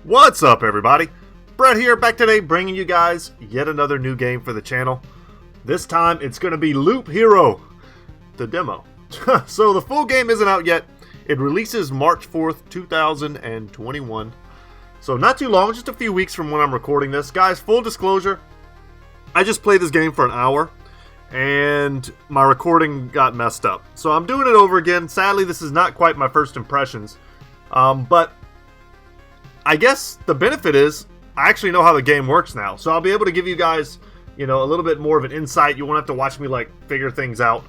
What's up, everybody? Brett here, back today bringing you guys yet another new game for the channel. This time it's going to be Loop Hero, the demo. So the full game isn't out yet. It releases March 4th, 2021. So not too long, just a few weeks from when I'm recording this. Guys, full disclosure, I just played this game for an hour and my recording got messed up. So I'm doing it over again. Sadly, this is not quite my first impressions. But I guess the benefit is I actually know how the game works now. So I'll be able to give you guys, a little bit more of an insight. You won't have to watch me figure things out.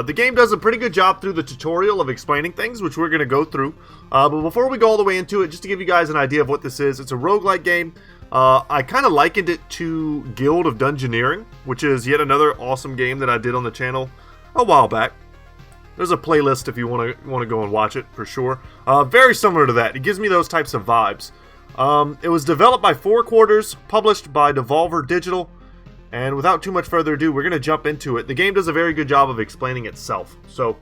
The game does a pretty good job through the tutorial of explaining things, which we're going to go through. But before we go all the way into it, just to give you guys an idea of what this is, it's a roguelike game. I kind of likened it to Guild of Dungeoneering, which is yet another awesome game that I did on the channel a while back. There's a playlist if you want to go and watch it, for sure. Very similar to that. It gives me those types of vibes. It was developed by 4 Quarters, published by Devolver Digital. And without too much further ado, we're going to jump into it. The game does a very good job of explaining itself. So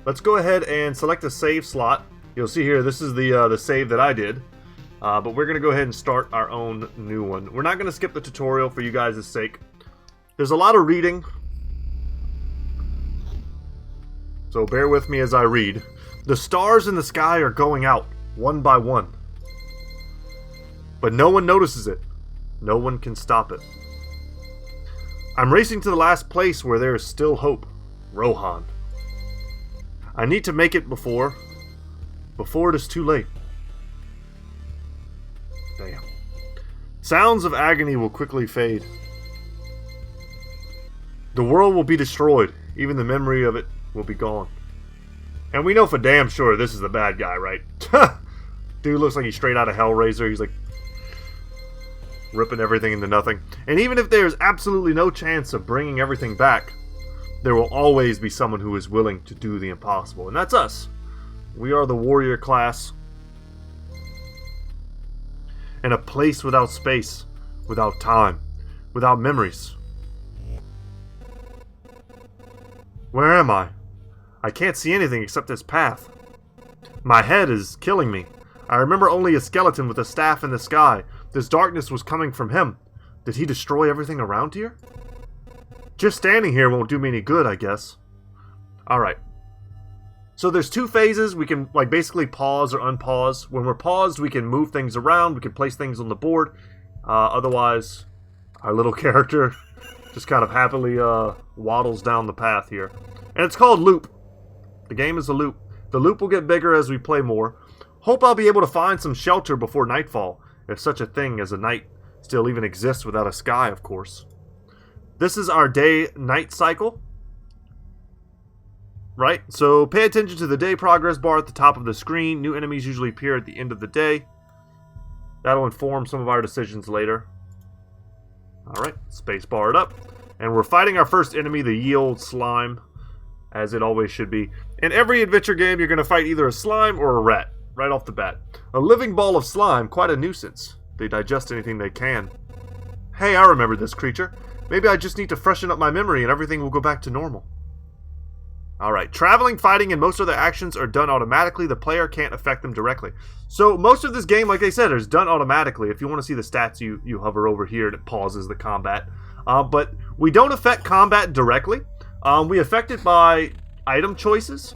let's go ahead and select a save slot. You'll see here, this is the save that I did. But we're going to go ahead and start our own new one. We're not going to skip the tutorial for you guys' sake. There's a lot of reading, so bear with me as I read. The stars in the sky are going out, one by one. But no one notices it. No one can stop it. I'm racing to the last place where there is still hope. Rohan. I need to make it before it is too late. Damn. Sounds of agony will quickly fade. The world will be destroyed. Even the memory of it will be gone. And we know for damn sure this is the bad guy, right? Dude looks like he's straight out of Hellraiser. He's like ripping everything into nothing. And even if there's absolutely no chance of bringing everything back, there will always be someone who is willing to do the impossible. And that's us. We are the warrior class. In a place without space, without time, without memories. Where am I? I can't see anything except this path. My head is killing me. I remember only a skeleton with a staff in the sky. This darkness was coming from him. Did he destroy everything around here? Just standing here won't do me any good, I guess. Alright. So there's 2 phases. We can basically pause or unpause. When we're paused, we can move things around. We can place things on the board. Otherwise, our little character just kind of happily waddles down the path here. And it's called Loop. The game is a loop. The loop will get bigger as we play more. Hope I'll be able to find some shelter before nightfall, if such a thing as a night still even exists without a sky, of course. This is our day-night cycle. Right? So pay attention to the day progress bar at the top of the screen. New enemies usually appear at the end of the day. That'll inform some of our decisions later. Alright, space bar it up. And we're fighting our first enemy, the Yield slime, as it always should be. In every adventure game, you're going to fight either a slime or a rat, right off the bat. A living ball of slime, quite a nuisance. They digest anything they can. Hey, I remember this creature. Maybe I just need to freshen up my memory and everything will go back to normal. Alright, traveling, fighting, and most other actions are done automatically. The player can't affect them directly. So most of this game, like I said, is done automatically. If you want to see the stats, you hover over here and it pauses the combat. But we don't affect combat directly. We affect it by item choices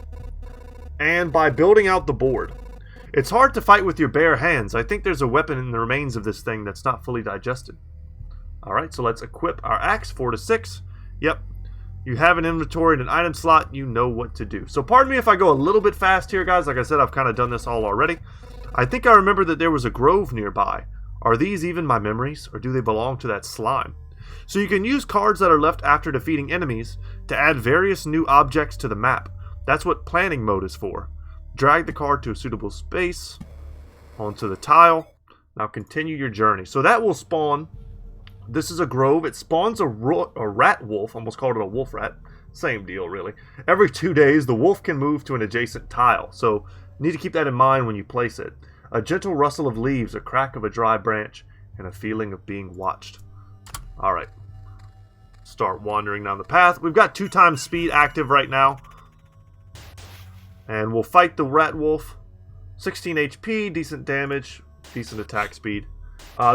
and by building out the board. It's hard to fight with your bare hands. I think there's a weapon in the remains of this thing that's not fully digested. Alright, so let's equip our axe, 4 to 6. Yep. You have an inventory and an item slot, you know what to do. So pardon me if I go a little bit fast here, guys. Like I said, I've kind of done this all already. I think I remember that there was a grove nearby. Are these even my memories, or do they belong to that slime? So you can use cards that are left after defeating enemies to add various new objects to the map. That's what planning mode is for. Drag the card to a suitable space, onto the tile. Now continue your journey. So that will spawn. This is a grove. It spawns a rat wolf. Almost called it a wolf rat. Same deal, really. Every 2 days, the wolf can move to an adjacent tile. So you need to keep that in mind when you place it. A gentle rustle of leaves, a crack of a dry branch, and a feeling of being watched. Alright. Start wandering down the path. We've got 2 times speed active right now. And we'll fight the rat wolf. 16 HP, decent damage. Decent attack speed.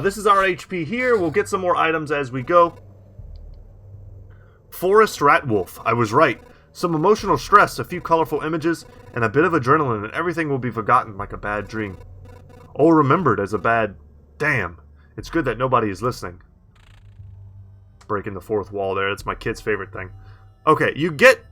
This is our HP here. We'll get some more items as we go. Forest Rat Wolf. I was right. Some emotional stress, a few colorful images, and a bit of adrenaline, and everything will be forgotten like a bad dream. Or remembered as a bad... Damn. It's good that nobody is listening. Breaking the fourth wall there. That's my kid's favorite thing. Okay, you get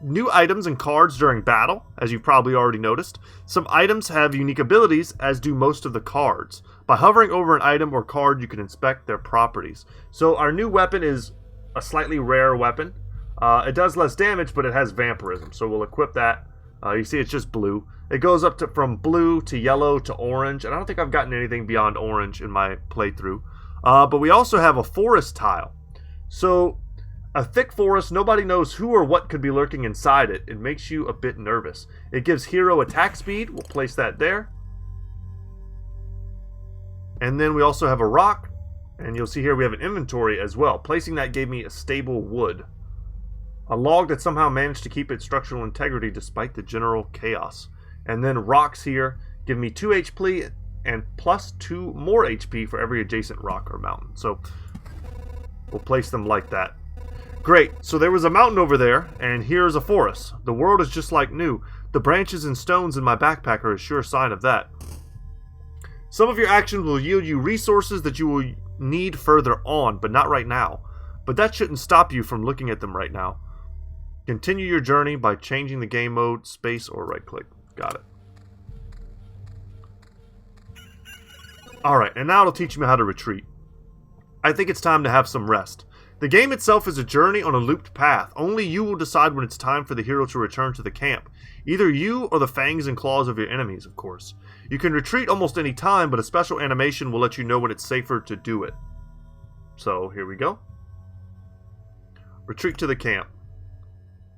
new items and cards during battle, as you've probably already noticed. Some items have unique abilities, as do most of the cards. By hovering over an item or card, you can inspect their properties. So our new weapon is a slightly rare weapon. It does less damage, but it has vampirism, so we'll equip that. You see it's just blue. It goes up to from blue to yellow to orange, and I don't think I've gotten anything beyond orange in my playthrough. But we also have a forest tile. So, a thick forest, nobody knows who or what could be lurking inside it. It makes you a bit nervous. It gives hero attack speed. We'll place that there. And then we also have a rock, and you'll see here we have an inventory as well. Placing that gave me a stable wood. A log that somehow managed to keep its structural integrity despite the general chaos. And then rocks here give me 2 HP and plus 2 more HP for every adjacent rock or mountain. So we'll place them like that. Great, so there was a mountain over there, and here's a forest. The world is just like new. The branches and stones in my backpack are a sure sign of that. Some of your actions will yield you resources that you will need further on, but not right now. But that shouldn't stop you from looking at them right now. Continue your journey by changing the game mode, space, or right-click. Got it. Alright, and now it'll teach me how to retreat. I think it's time to have some rest. The game itself is a journey on a looped path. Only you will decide when it's time for the hero to return to the camp. Either you or the fangs and claws of your enemies, of course. You can retreat almost any time, but a special animation will let you know when it's safer to do it. So, here we go. Retreat to the camp.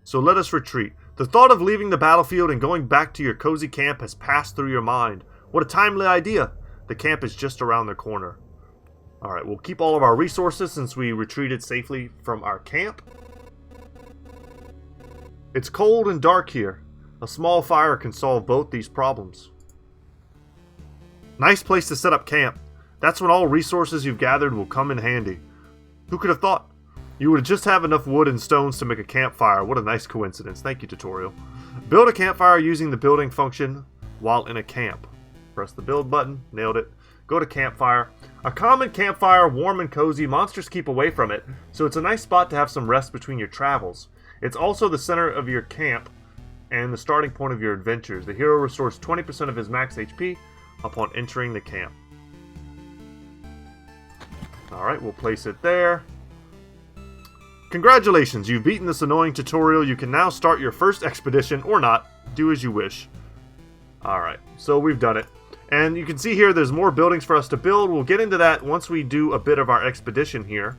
So let us retreat. The thought of leaving the battlefield and going back to your cozy camp has passed through your mind. What a timely idea. The camp is just around the corner. Alright, we'll keep all of our resources since we retreated safely from our camp. It's cold and dark here. A small fire can solve both these problems. Nice place to set up camp. That's when all resources you've gathered will come in handy. Who could have thought? You would just have enough wood and stones to make a campfire. What a nice coincidence. Thank you, tutorial. Build a campfire using the building function while in a camp. Press the build button. Nailed it. Go to campfire. A common campfire, warm and cozy. Monsters keep away from it, so it's a nice spot to have some rest between your travels. It's also the center of your camp and the starting point of your adventures. The hero restores 20% of his max HP upon entering the camp. Alright, we'll place it there. Congratulations, you've beaten this annoying tutorial. You can now start your first expedition, or not. Do as you wish. Alright, so we've done it. And you can see here there's more buildings for us to build. We'll get into that once we do a bit of our expedition here.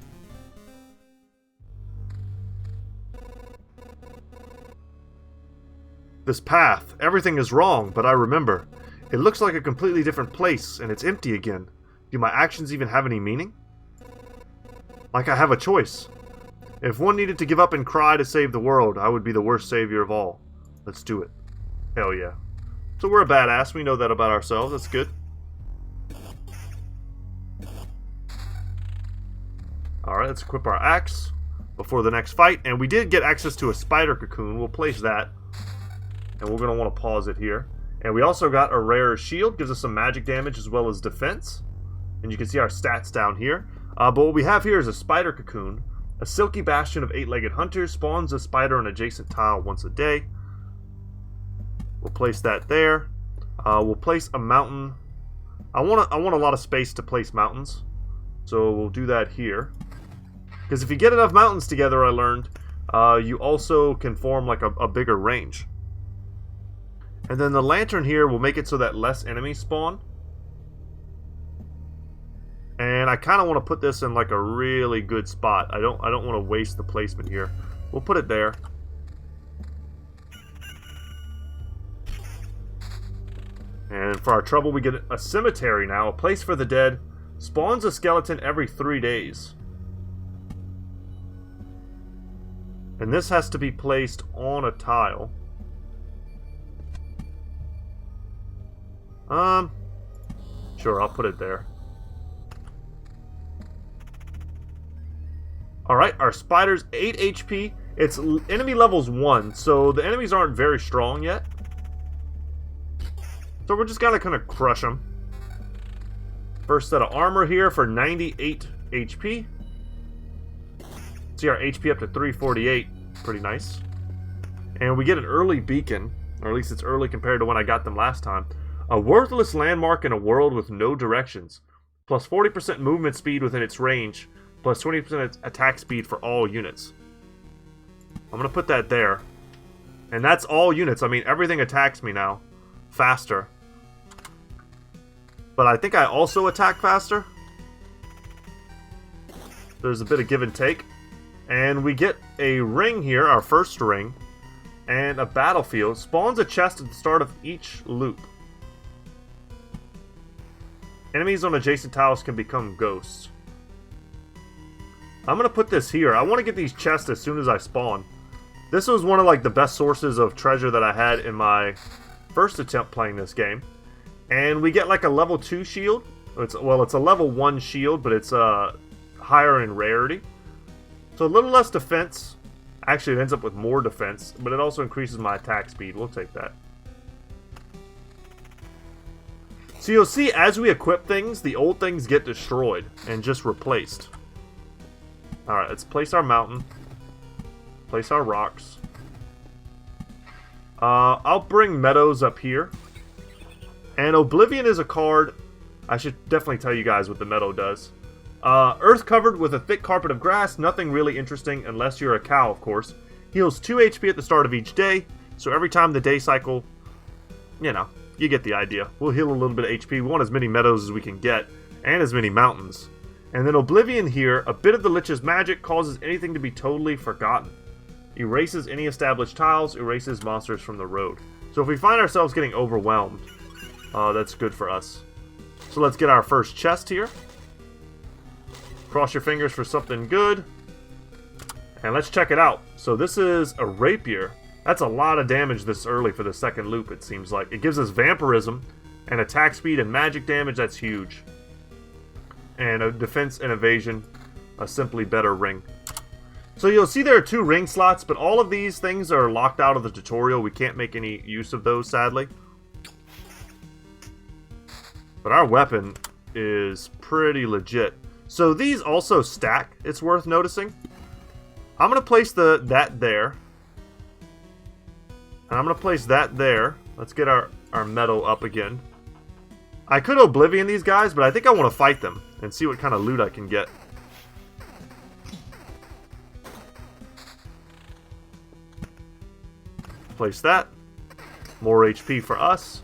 This path, everything is wrong, but I remember. It looks like a completely different place, and it's empty again. Do my actions even have any meaning? Like I have a choice. If one needed to give up and cry to save the world, I would be the worst savior of all. Let's do it. Hell yeah. So we're a badass, we know that about ourselves, that's good. Alright, let's equip our axe before the next fight. And we did get access to a spider cocoon, we'll place that. And we're going to want to pause it here. And we also got a rare shield, gives us some magic damage as well as defense. And you can see our stats down here. But what we have here is a spider cocoon. A silky bastion of 8-legged hunters spawns a spider on adjacent tile once a day. We'll place that there. We'll place a mountain. I want a lot of space to place mountains, so we'll do that here. Because if you get enough mountains together, I learned, you also can form like a bigger range. And then the lantern here will make it so that less enemies spawn. And I kind of want to put this in like a really good spot. I don't want to waste the placement here. We'll put it there. And for our trouble, we get a cemetery now, a place for the dead. Spawns a skeleton every 3 days. And this has to be placed on a tile. Sure, I'll put it there. Alright, our spider's 8 HP. Its enemy level's 1, so the enemies aren't very strong yet. So we're just gonna kind of crush them. First set of armor here for 98 HP. See our HP up to 348. Pretty nice. And we get an early beacon, or at least it's early compared to when I got them last time. A worthless landmark in a world with no directions. Plus 40% movement speed within its range. Plus 20% attack speed for all units. I'm going to put that there. And that's all units. I mean, everything attacks me now. Faster. But I think I also attack faster. There's a bit of give and take. And we get a ring here, our first ring. And a battlefield. Spawns a chest at the start of each loop. Enemies on adjacent tiles can become ghosts. I'm going to put this here. I want to get these chests as soon as I spawn. This was one of like the best sources of treasure that I had in my first attempt playing this game. And we get like a level 2 shield. It's a level 1 shield, but it's higher in rarity. So a little less defense. Actually, it ends up with more defense, but it also increases my attack speed. We'll take that. So you'll see as we equip things, the old things get destroyed and just replaced. Alright, let's place our mountain. Place our rocks. I'll bring meadows up here. And Oblivion is a card. I should definitely tell you guys what the meadow does. Earth covered with a thick carpet of grass. Nothing really interesting unless you're a cow, of course. Heals 2 HP at the start of each day. So every time the day cycle, you know, you get the idea. We'll heal a little bit of HP. We want as many meadows as we can get. And as many mountains. And then Oblivion here, a bit of the Lich's magic causes anything to be totally forgotten. Erases any established tiles, erases monsters from the road. So if we find ourselves getting overwhelmed, that's good for us. So let's get our first chest here. Cross your fingers for something good. And let's check it out. So this is a rapier. That's a lot of damage this early for the second loop, it seems like. It gives us vampirism and attack speed and magic damage. That's huge. And a defense and evasion, a simply better ring. So you'll see there are 2 ring slots, but all of these things are locked out of the tutorial. We can't make any use of those, sadly. But our weapon is pretty legit. So these also stack, it's worth noticing. I'm going to place that there. And I'm going to place that there. Let's get our metal up again. I could Oblivion these guys, but I think I want to fight them and see what kind of loot I can get. Place that. More HP for us.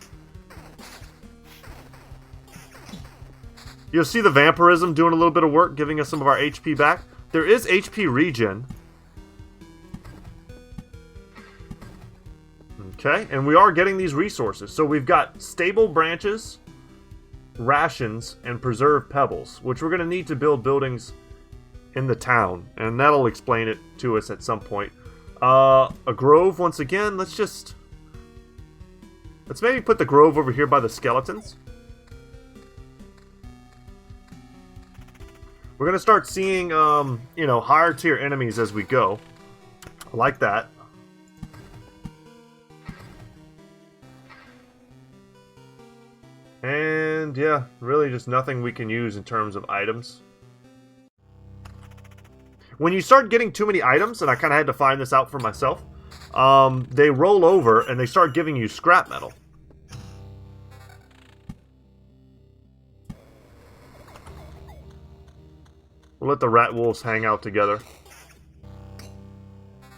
You'll see the vampirism doing a little bit of work, giving us some of our HP back. There is HP regen. Okay, and we are getting these resources. So we've got stable branches, rations, and preserved pebbles, which we're going to need to build buildings in the town. And that'll explain it to us at some point. A grove once again. Let's maybe put the grove over here by the skeletons. We're going to start seeing, you know, higher tier enemies as we go. I like that. And yeah, really just nothing we can use in terms of items. When you start getting too many items, and I kind of had to find this out for myself, they roll over and they start giving you scrap metal. We'll let the rat wolves hang out together.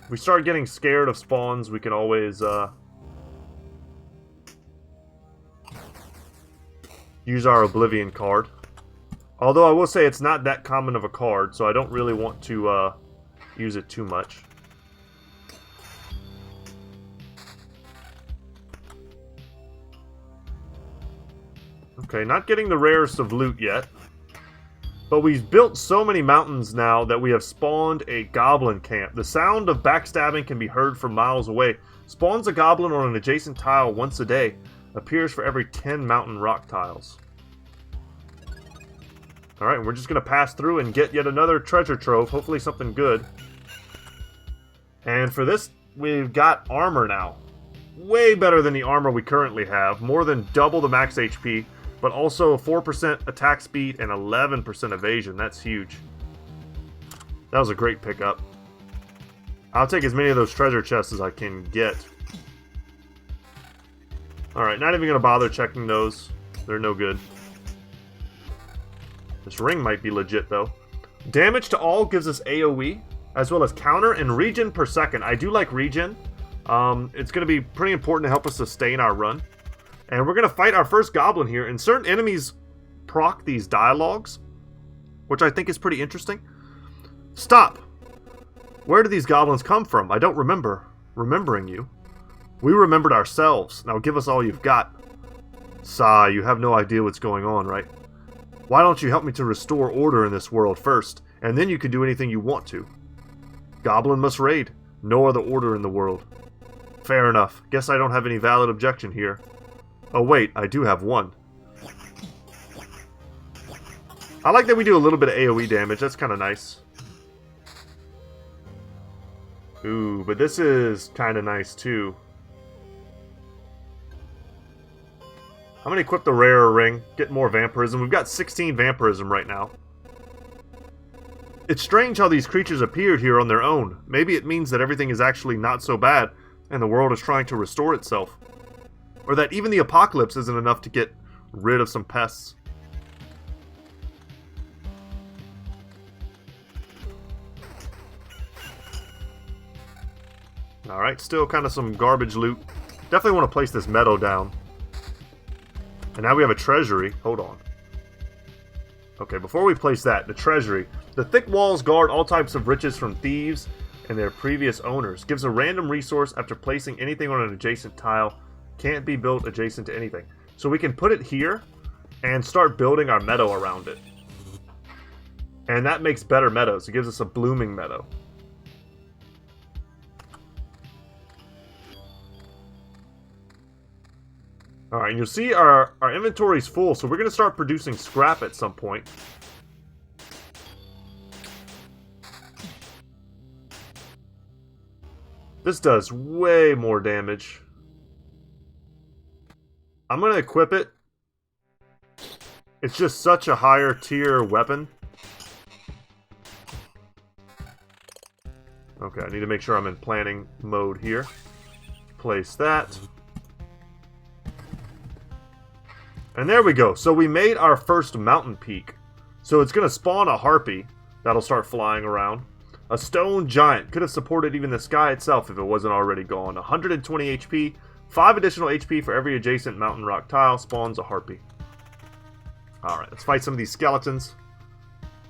If we start getting scared of spawns, we can always use our Oblivion card. Although I will say it's not that common of a card, so I don't really want to use it too much. Okay, not getting the rarest of loot yet. But we've built so many mountains now that we have spawned a goblin camp. The sound of backstabbing can be heard from miles away. Spawns a goblin on an adjacent tile once a day. Appears for every 10 mountain rock tiles. Alright, we're just going to pass through and get yet another treasure trove. Hopefully something good. And for this, we've got armor now. Way better than the armor we currently have. More than double the max HP, but also 4% attack speed and 11% evasion. That's huge. That was a great pickup. I'll take as many of those treasure chests as I can get. Alright, not even going to bother checking those. They're no good. This ring might be legit, though. Damage to all gives us AoE, as well as counter and regen per second. I do like regen. It's going to be pretty important to help us sustain our run. And we're going to fight our first goblin here. And certain enemies proc these dialogues, which I think is pretty interesting. Stop! Where do these goblins come from? I don't remember remembering you. We remembered ourselves. Now give us all you've got. Sigh, you have no idea what's going on, right? Why don't you help me to restore order in this world first, and then you can do anything you want to. Goblin must raid. No other order in the world. Fair enough. Guess I don't have any valid objection here. Oh wait, I do have one. I like that we do a little bit of AoE damage. That's kind of nice. Ooh, but this is kind of nice too. I'm going to equip the rarer ring, get more vampirism. We've got 16 vampirism right now. It's strange how these creatures appeared here on their own. Maybe it means that everything is actually not so bad, and the world is trying to restore itself. Or that even the apocalypse isn't enough to get rid of some pests. Alright, still kind of some garbage loot. Definitely want to place this meadow down. And now we have a treasury. Hold on. Okay, before we place that, the treasury. The thick walls guard all types of riches from thieves and their previous owners. Gives a random resource after placing anything on an adjacent tile. Can't be built adjacent to anything. So we can put it here and start building our meadow around it. And that makes better meadows. It gives us a blooming meadow. Alright, and you'll see our inventory is full, so we're going to start producing scrap at some point. This does way more damage. I'm going to equip it. It's just such a higher tier weapon. Okay, I need to make sure I'm in planning mode here. Place that. And there we go. So we made our first mountain peak. So it's going to spawn a harpy that'll start flying around. A stone giant. Could have supported even the sky itself if it wasn't already gone. 120 HP. 5 additional HP for every adjacent mountain rock tile. Spawns a harpy. Alright, let's fight some of these skeletons.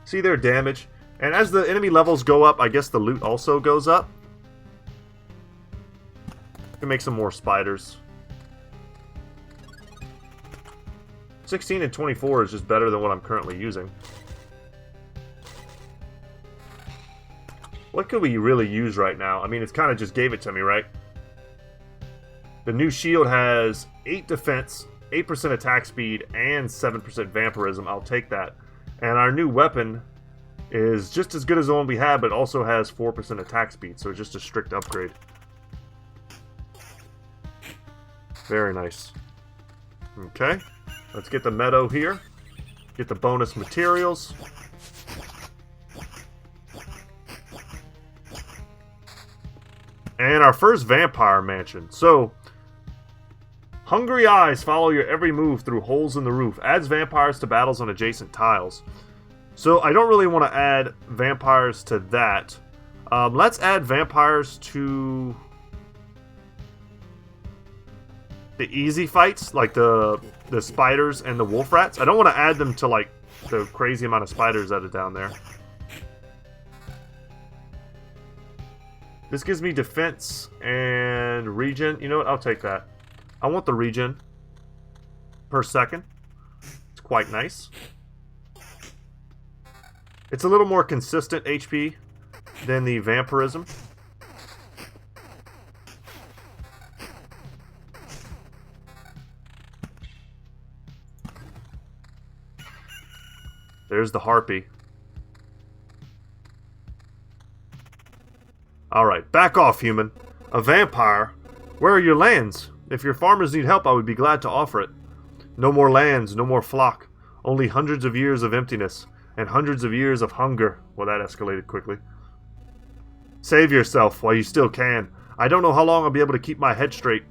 See their damage. And as the enemy levels go up, I guess the loot also goes up. Can make some more spiders. 16 and 24 is just better than what I'm currently using. What could we really use right now? I mean, it's kind of just gave it to me, right? The new shield has 8 defense, 8% attack speed, and 7% vampirism. I'll take that. And our new weapon is just as good as the one we had, but also has 4% attack speed, so it's just a strict upgrade. Very nice. Okay. Let's get the meadow here. Get the bonus materials. And our first vampire mansion. So, hungry eyes follow your every move through holes in the roof. Adds vampires to battles on adjacent tiles. So, I don't really want to add vampires to that. Let's add vampires to the easy fights, like the spiders and the wolf rats. I don't want to add them to like the crazy amount of spiders that are down there. This gives me defense and regen. You know what? I'll take that. I want the regen per second. It's quite nice. It's a little more consistent HP than the vampirism. There's the harpy. Alright, back off, human. A vampire? Where are your lands? If your farmers need help, I would be glad to offer it. No more lands, no more flock. Only hundreds of years of emptiness. And hundreds of years of hunger. Well, that escalated quickly. Save yourself while you still can. I don't know how long I'll be able to keep my head straight.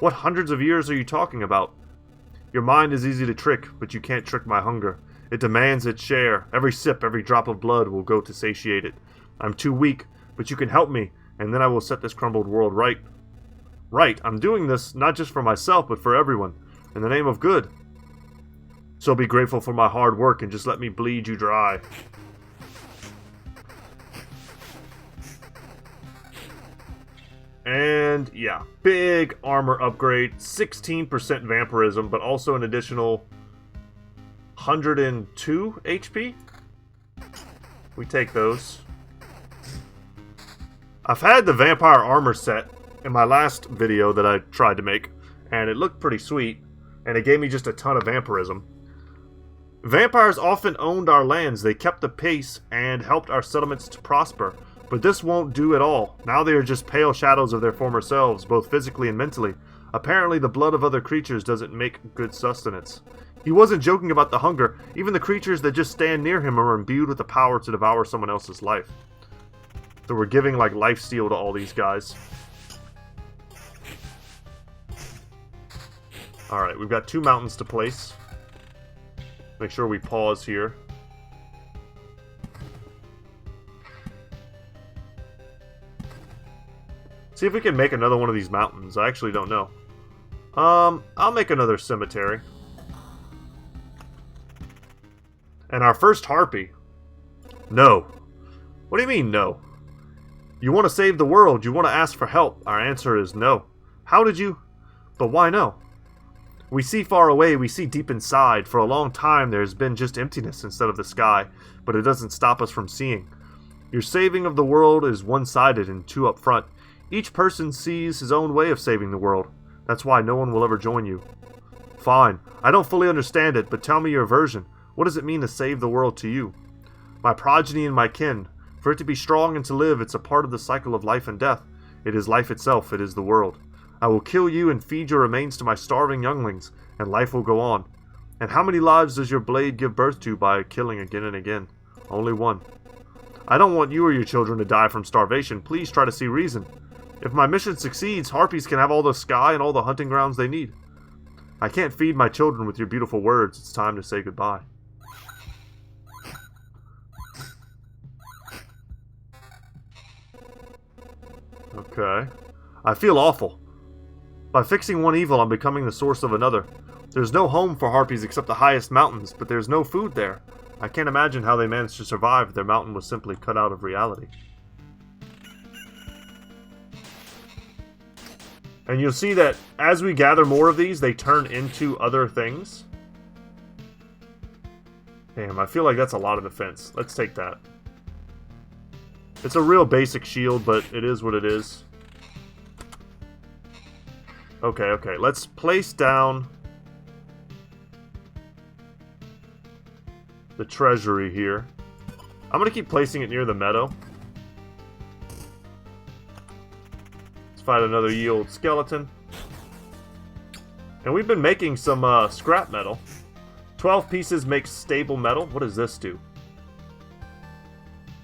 What hundreds of years are you talking about? Your mind is easy to trick, but you can't trick my hunger. It demands its share. Every sip, every drop of blood will go to satiate it. I'm too weak, but you can help me, and then I will set this crumbled world right. Right, I'm doing this not just for myself, but for everyone, in the name of good. So be grateful for my hard work and just let me bleed you dry. And yeah, big armor upgrade, 16% vampirism, but also an additional 102 HP. We take those. I've had the vampire armor set in my last video that I tried to make, and it looked pretty sweet, and it gave me just a ton of vampirism. Vampires often owned our lands, they kept the pace and helped our settlements to prosper. But this won't do at all. Now they are just pale shadows of their former selves, both physically and mentally. Apparently the blood of other creatures doesn't make good sustenance. He wasn't joking about the hunger. Even the creatures that just stand near him are imbued with the power to devour someone else's life. So we're giving like lifesteal to all these guys. Alright, we've got 2 mountains to place. Make sure we pause here. See if we can make another one of these mountains. I actually don't know. I'll make another cemetery. And our first harpy. No. What do you mean, no? You want to save the world. You want to ask for help. Our answer is no. How did you? But why no? We see far away. We see deep inside. For a long time, there's been just emptiness instead of the sky. But it doesn't stop us from seeing. Your saving of the world is one-sided and too upfront. Each person sees his own way of saving the world. That's why no one will ever join you. Fine. I don't fully understand it, but tell me your version. What does it mean to save the world to you? My progeny and my kin. For it to be strong and to live, it's a part of the cycle of life and death. It is life itself. It is the world. I will kill you and feed your remains to my starving younglings, and life will go on. And how many lives does your blade give birth to by killing again and again? Only one. I don't want you or your children to die from starvation. Please try to see reason. If my mission succeeds, harpies can have all the sky and all the hunting grounds they need. I can't feed my children with your beautiful words. It's time to say goodbye. Okay. I feel awful. By fixing one evil, I'm becoming the source of another. There's no home for harpies except the highest mountains, but there's no food there. I can't imagine how they managed to survive if their mountain was simply cut out of reality. And you'll see that as we gather more of these, they turn into other things. Damn, I feel like that's a lot of defense. Let's take that. It's a real basic shield, but it is what it is. Okay. Let's place down the treasury here. I'm going to keep placing it near the meadow. Find another yield skeleton. And we've been making some scrap metal. 12 pieces makes stable metal. What does this do?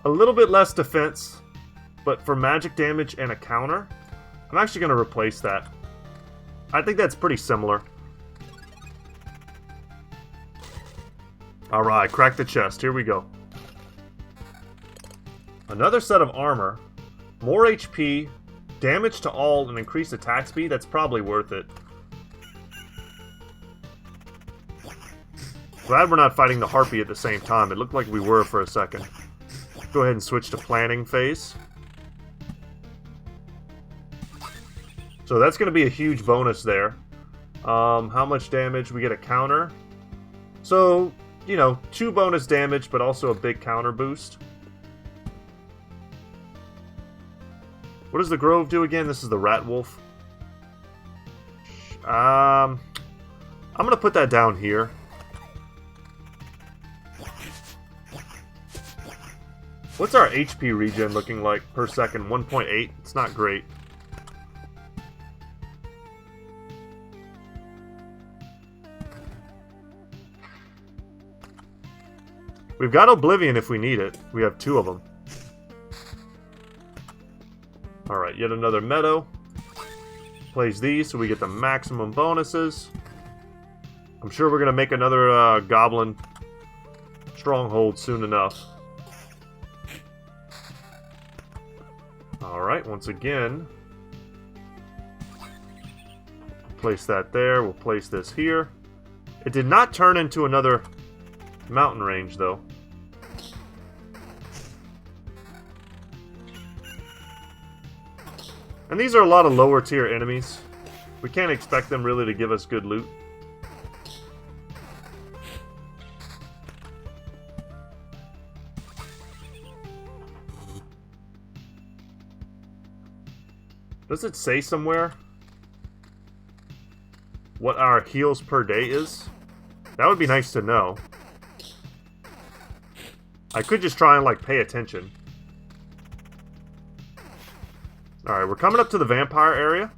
A little bit less defense, but for magic damage and a counter, I'm actually going to replace that. I think that's pretty similar. Alright, crack the chest. Here we go. Another set of armor. More HP. Damage to all and increased attack speed, that's probably worth it. Glad we're not fighting the harpy at the same time. It looked like we were for a second. Go ahead and switch to planning phase. So that's going to be a huge bonus there. How much damage? We get a counter. So, you know, 2 bonus damage, but also a big counter boost. What does the Grove do again? This is the Rat Wolf. I'm going to put that down here. What's our HP regen looking like per second? 1.8? It's not great. We've got Oblivion if we need it. We have 2 of them. Alright, yet another meadow. Plays these so we get the maximum bonuses. I'm sure we're going to make another goblin stronghold soon enough. Alright, once again. Place that there. We'll place this here. It did not turn into another mountain range, though. And these are a lot of lower tier enemies. We can't expect them really to give us good loot. Does it say somewhere what our heals per day is? That would be nice to know. I could just try and, like, pay attention. Alright, we're coming up to the vampire area.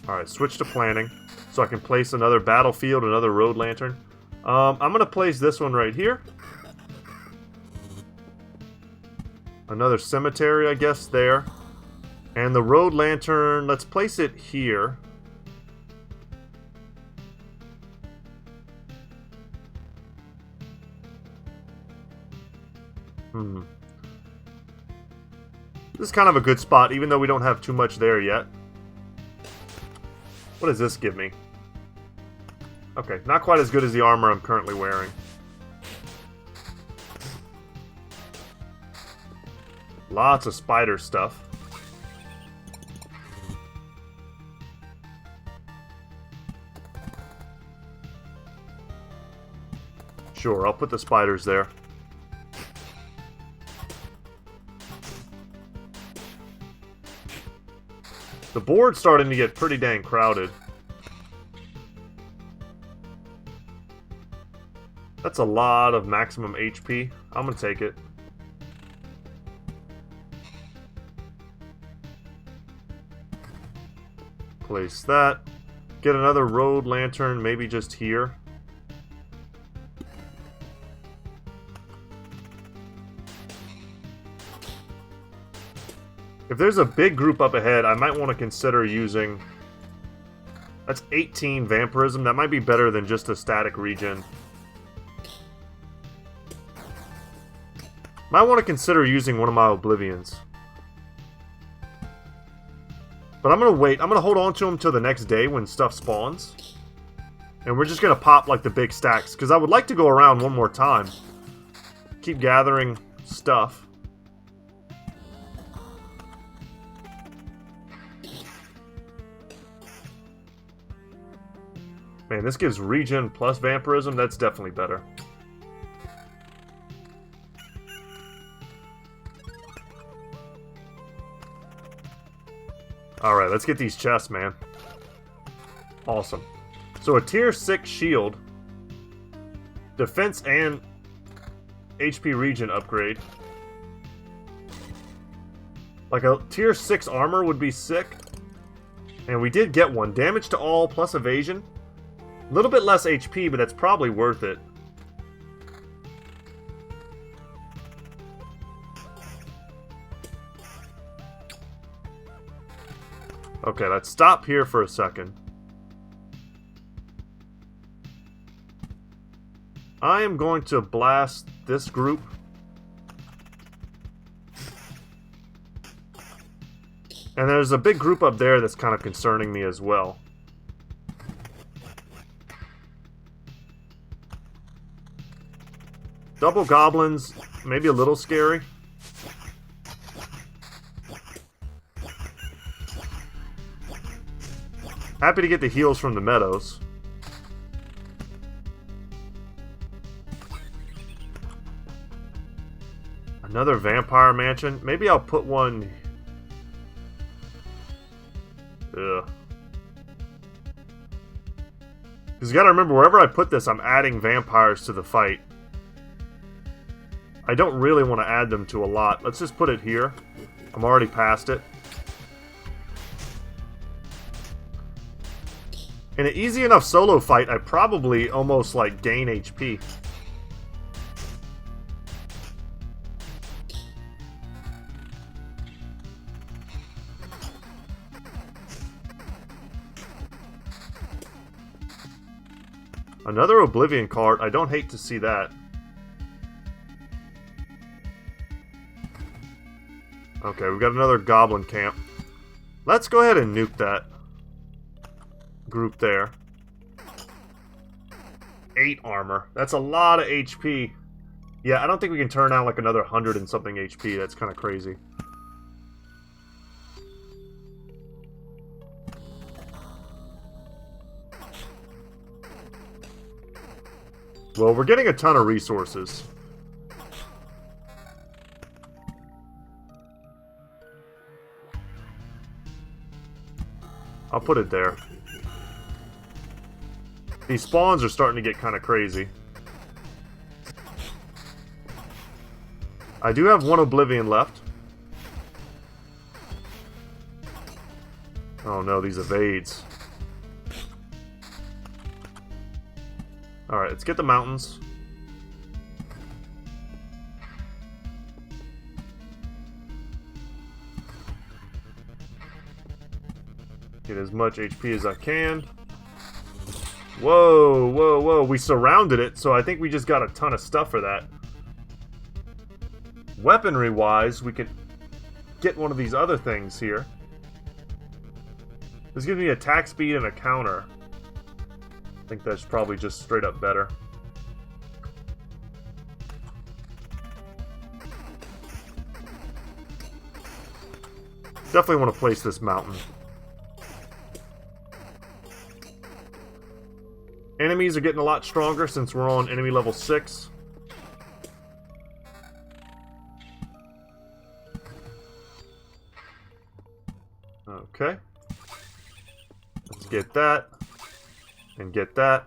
Alright, switch to planning. So I can place another battlefield, another road lantern. I'm going to place this one right here. Another cemetery, I guess, there. And the road lantern, let's place it here. This is kind of a good spot, even though we don't have too much there yet. What does this give me? Okay, not quite as good as the armor I'm currently wearing. Lots of spider stuff. Sure, I'll put the spiders there. The board's starting to get pretty dang crowded. That's a lot of maximum HP. I'm gonna take it. Place that. Get another road lantern, maybe just here. If there's a big group up ahead, I might want to consider using... That's 18 vampirism. That might be better than just a static regen. Might want to consider using one of my Oblivions. But I'm going to wait. I'm going to hold on to them till the next day when stuff spawns. And we're just going to pop like the big stacks. Because I would like to go around one more time. Keep gathering stuff. Man, this gives regen plus vampirism. That's definitely better. Alright, let's get these chests, man. Awesome. So a tier 6 shield. Defense and HP regen upgrade. Like a tier 6 armor would be sick. And we did get one. Damage to all plus evasion. A little bit less HP, but that's probably worth it. Okay, let's stop here for a second. I am going to blast this group. And there's a big group up there that's kind of concerning me as well. Double goblins, maybe a little scary. Happy to get the heals from the meadows. Another vampire mansion. Maybe I'll put one... Ugh. Because you gotta remember, wherever I put this, I'm adding vampires to the fight. I don't really want to add them to a lot. Let's just put it here. I'm already past it. In an easy enough solo fight, I probably almost, like, gain HP. Another Oblivion card. I don't hate to see that. Okay, we've got another Goblin camp. Let's go ahead and nuke that group there. 8 armor. That's a lot of HP. Yeah, I don't think we can turn out like another 100 and something HP. That's kind of crazy. Well, we're getting a ton of resources. I'll put it there. These spawns are starting to get kind of crazy. I do have 1 Oblivion left. Oh no, these evades. Alright, let's get the mountains. Get as much HP as I can. Whoa, whoa, whoa. We surrounded it, so I think we just got a ton of stuff for that. Weaponry-wise, we could get one of these other things here. This gives me attack speed and a counter. I think that's probably just straight up better. Definitely want to place this mountain. Enemies are getting a lot stronger since we're on enemy level 6. Okay. Let's get that. And get that.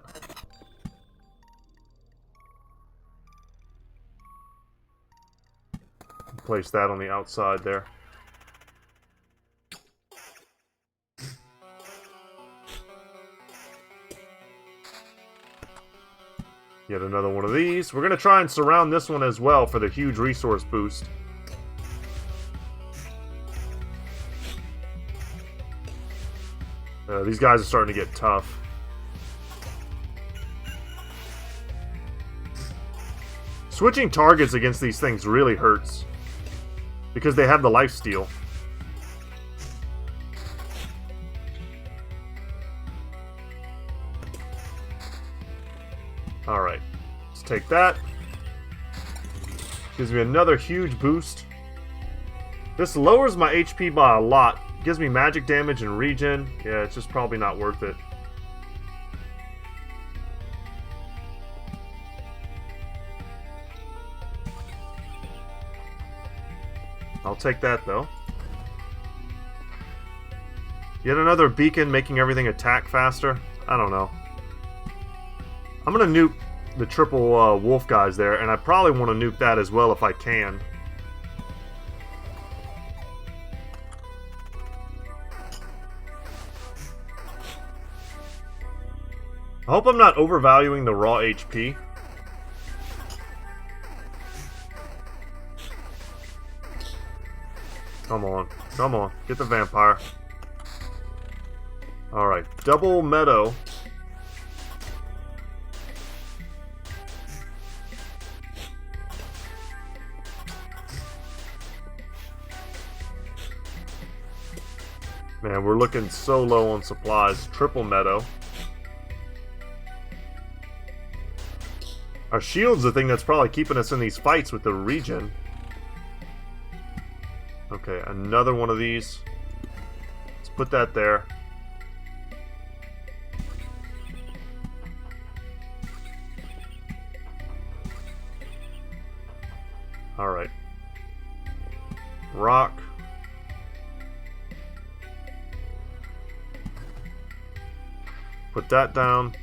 Place that on the outside there. Yet another one of these. We're going to try and surround this one as well for the huge resource boost. These guys are starting to get tough. Switching targets against these things really hurts. Because they have the lifesteal. Alright. Let's take that. Gives me another huge boost. This lowers my HP by a lot. Gives me magic damage and regen. Yeah, it's just probably not worth it. I'll take that, though. Yet another beacon making everything attack faster? I don't know. I'm gonna nuke the triple wolf guys there, and I probably want to nuke that as well if I can. I hope I'm not overvaluing the raw HP. Come on. Come on. Get the vampire. Alright. Double meadow. Man, we're looking so low on supplies. Triple meadow. Our shield's the thing that's probably keeping us in these fights with the regen. Okay, another one of these. Let's put that there. Alright. Rock. Put that down.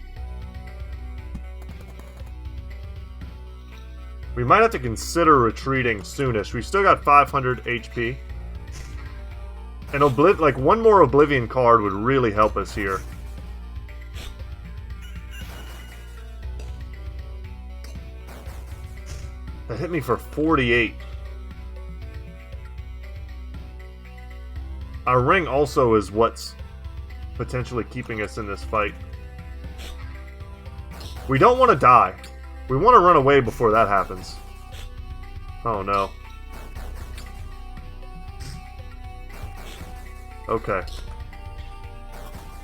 We might have to consider retreating soonish. We've still got 500 HP. And like one more Oblivion card would really help us here. That hit me for 48. Our ring also is what's potentially keeping us in this fight. We don't want to die. We want to run away before that happens. Oh no. Okay.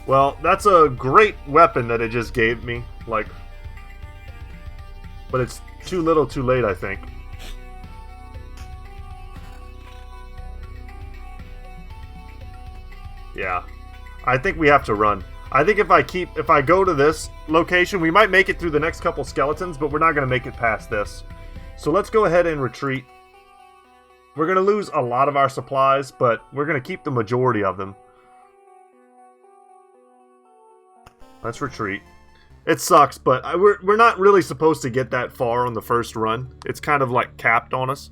Well, that's a great weapon that it just gave me. Like, but it's too little too late, I think. Yeah. I think we have to run. I think if I go to this location, we might make it through the next couple skeletons, but we're not going to make it past this. So let's go ahead and retreat. We're going to lose a lot of our supplies, but we're going to keep the majority of them. Let's retreat. It sucks, but we're not really supposed to get that far on the first run. It's kind of like capped on us.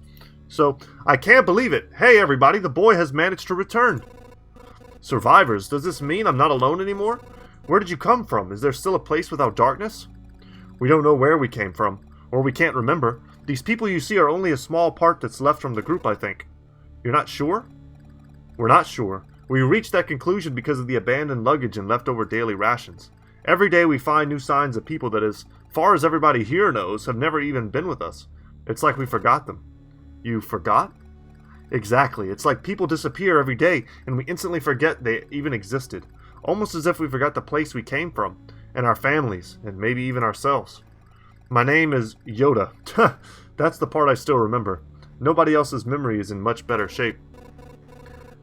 So, I can't believe it. Hey everybody, the boy has managed to return. Survivors, does this mean I'm not alone anymore? Where did you come from? Is there still a place without darkness? We don't know where we came from, or we can't remember. These people you see are only a small part that's left from the group, I think. You're not sure? We're not sure. We reached that conclusion because of the abandoned luggage and leftover daily rations. Every day we find new signs of people that, as far as everybody here knows, have never even been with us. It's like we forgot them. You forgot? Exactly. It's like people disappear every day, and we instantly forget they even existed. Almost as if we forgot the place we came from, and our families, and maybe even ourselves. My name is Yoda. That's the part I still remember. Nobody else's memory is in much better shape.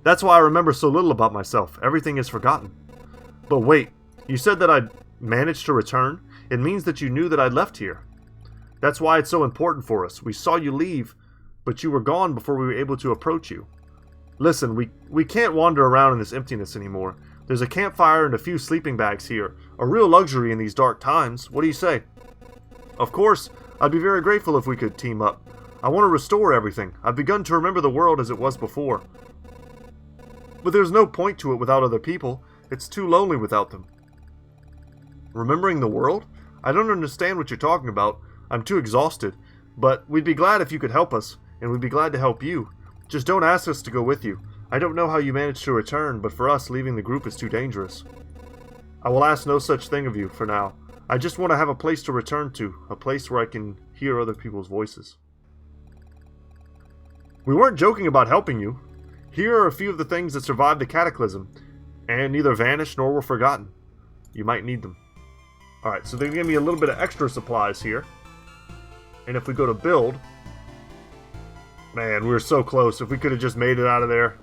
That's why I remember so little about myself. Everything is forgotten. But wait, you said that I'd managed to return? It means that you knew that I'd left here. That's why it's so important for us. We saw you leave, but you were gone before we were able to approach you. Listen, we can't wander around in this emptiness anymore. There's a campfire and a few sleeping bags here. A real luxury in these dark times. What do you say? Of course, I'd be very grateful if we could team up. I want to restore everything. I've begun to remember the world as it was before. But there's no point to it without other people. It's too lonely without them. Remembering the world? I don't understand what you're talking about. I'm too exhausted. But we'd be glad if you could help us, and we'd be glad to help you. Just don't ask us to go with you. I don't know how you managed to return, but for us, leaving the group is too dangerous. I will ask no such thing of you for now. I just want to have a place to return to, a place where I can hear other people's voices. We weren't joking about helping you. Here are a few of the things that survived the cataclysm, and neither vanished nor were forgotten. You might need them. Alright, so they give me a little bit of extra supplies here. And if we go to build... Man, we were so close. If we could have just made it out of there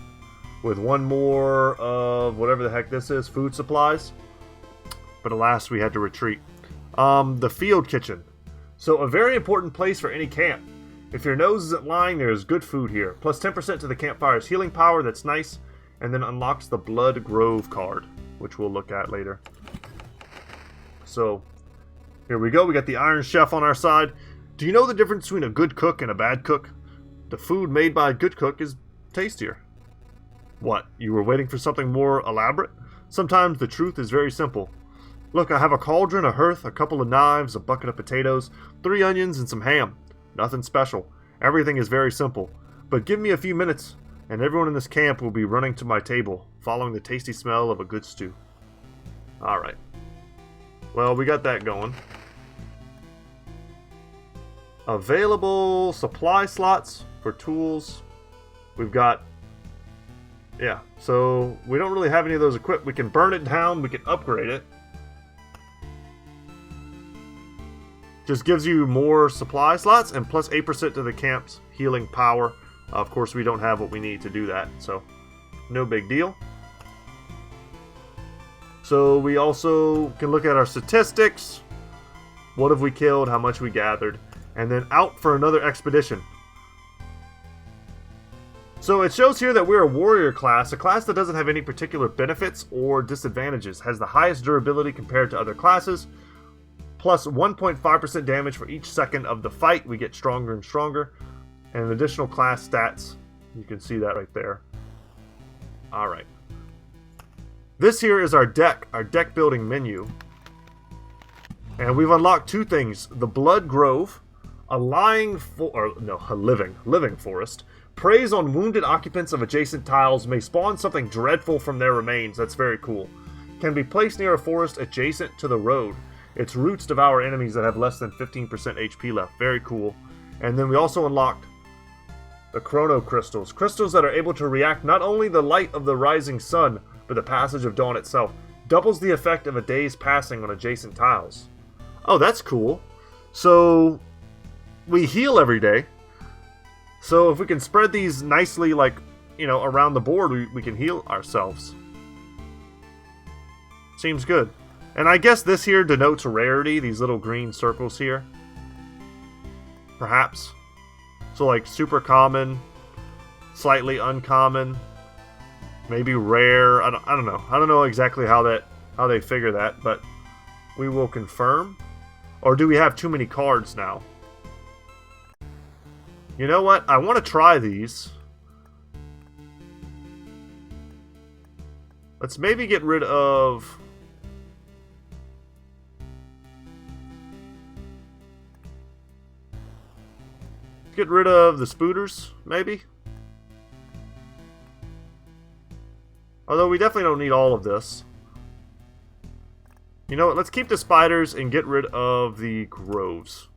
with one more of whatever the heck this is, food supplies. But alas, we had to retreat. The field kitchen. So a very important place for any camp. If your nose isn't lying, there is good food here. Plus 10% to the campfire's healing power, that's nice. And then unlocks the Blood Grove card, which we'll look at later. So, here we go. We got the Iron Chef on our side. Do you know the difference between a good cook and a bad cook? The food made by a good cook is tastier. What, you were waiting for something more elaborate? Sometimes the truth is very simple. Look, I have a cauldron, a hearth, a couple of knives, a bucket of potatoes, 3 onions, and some ham. Nothing special. Everything is very simple. But give me a few minutes, and everyone in this camp will be running to my table, following the tasty smell of a good stew. Alright. Well, we got that going. Available supply slots for tools. We've got... Yeah, so we don't really have any of those equipped. We can burn it down, we can upgrade it. Just gives you more supply slots and plus 8% to the camp's healing power. Of course, we don't have what we need to do that, so no big deal. So we also can look at our statistics. What have we killed? How much we gathered? And then out for another expedition. So it shows here that we're a warrior class, a class that doesn't have any particular benefits or disadvantages, has the highest durability compared to other classes, plus 1.5% damage for each second of the fight. We get stronger and stronger. And additional class stats. You can see that right there. Alright. This here is our deck building menu. And we've unlocked two things. The Blood Grove, a living forest. Preys on wounded occupants of adjacent tiles, may spawn something dreadful from their remains. That's very cool. Can be placed near a forest adjacent to the road. Its roots devour enemies that have less than 15% HP left. Very cool. And then we also unlocked the Chrono Crystals. Crystals that are able to react not only the light of the rising sun, but the passage of dawn itself. Doubles the effect of a day's passing on adjacent tiles. Oh, that's cool. So, we heal every day. So if we can spread these nicely, like, you know, around the board, we can heal ourselves. Seems good. And I guess this here denotes rarity, these little green circles here. Perhaps. So like super common, slightly uncommon, maybe rare. I don't know. I don't know exactly how they figure that, but we will confirm. Or do we have too many cards now? You know what? I want to try these. Let's maybe get rid of... Get rid of the spooters, maybe? Although we definitely don't need all of this. You know what? Let's keep the spiders and get rid of the groves.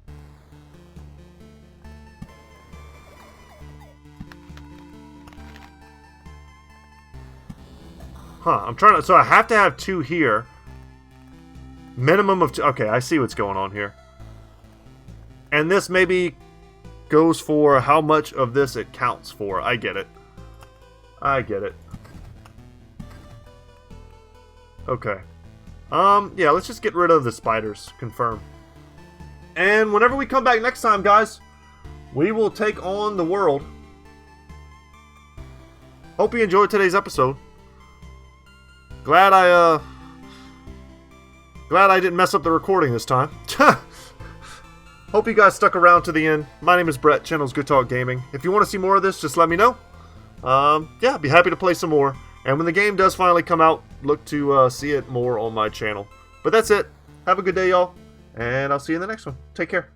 Huh, I'm trying to... So I have to have two here. Minimum of two. Okay, I see what's going on here. And this maybe goes for how much of this it counts for. I get it. I get it. Okay. Yeah, let's just get rid of the spiders. Confirm. And whenever we come back next time, guys, we will take on the world. Hope you enjoyed today's episode. Glad I didn't mess up the recording this time. Hope you guys stuck around to the end. My name is Brett, channel's Goodtalk Gaming. If you want to see more of this, just let me know. Yeah, I'd be happy to play some more. And when the game does finally come out, look to see it more on my channel. But that's it. Have a good day, y'all. And I'll see you in the next one. Take care.